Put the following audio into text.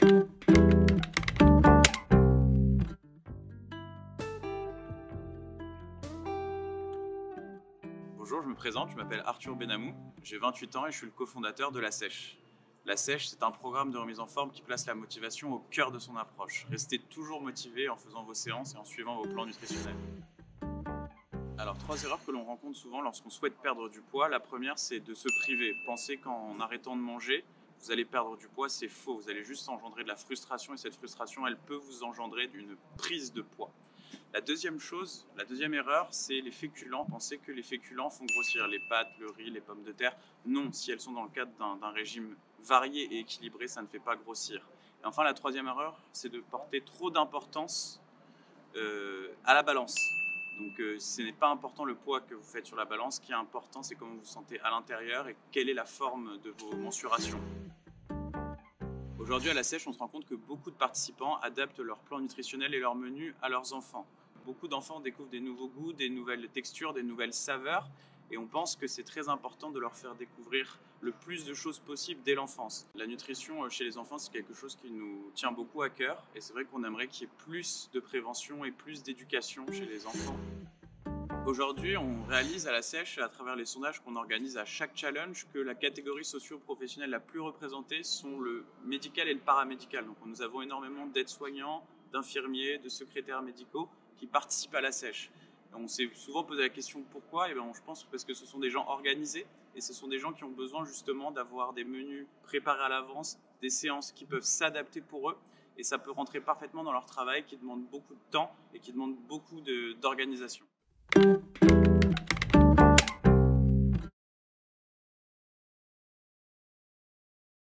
Bonjour, je me présente, je m'appelle Arthur Benamou, j'ai 28 ans et je suis le cofondateur de La Sèche. La Sèche, c'est un programme de remise en forme qui place la motivation au cœur de son approche. Restez toujours motivé en faisant vos séances et en suivant vos plans nutritionnels. Alors, 3 erreurs que l'on rencontre souvent lorsqu'on souhaite perdre du poids. La première, c'est de se priver. Pensez qu'en arrêtant de manger, vous allez perdre du poids, c'est faux. Vous allez juste engendrer de la frustration et cette frustration, elle peut vous engendrer d'une prise de poids. La deuxième erreur, c'est les féculents. Pensez que les féculents font grossir les pâtes, le riz, les pommes de terre. Non, si elles sont dans le cadre d'un régime varié et équilibré, ça ne fait pas grossir. Et enfin, la troisième erreur, c'est de porter trop d'importance à la balance. Donc ce n'est pas important le poids que vous faites sur la balance, ce qui est important c'est comment vous vous sentez à l'intérieur et quelle est la forme de vos mensurations. Aujourd'hui à La Sèche, on se rend compte que beaucoup de participants adaptent leur plan nutritionnel et leur menu à leurs enfants. Beaucoup d'enfants découvrent des nouveaux goûts, des nouvelles textures, des nouvelles saveurs et on pense que c'est très important de leur faire découvrir le plus de choses possibles dès l'enfance. La nutrition chez les enfants, c'est quelque chose qui nous tient beaucoup à cœur et c'est vrai qu'on aimerait qu'il y ait plus de prévention et plus d'éducation chez les enfants. Aujourd'hui, on réalise à La Sèche, à travers les sondages qu'on organise à chaque challenge, que la catégorie socio-professionnelle la plus représentée sont le médical et le paramédical. Donc nous avons énormément d'aides-soignants, d'infirmiers, de secrétaires médicaux qui participent à La Sèche. On s'est souvent posé la question pourquoi, et bien je pense parce que ce sont des gens organisés et ce sont des gens qui ont besoin justement d'avoir des menus préparés à l'avance, des séances qui peuvent s'adapter pour eux et ça peut rentrer parfaitement dans leur travail qui demande beaucoup de temps et qui demande beaucoup d'organisation.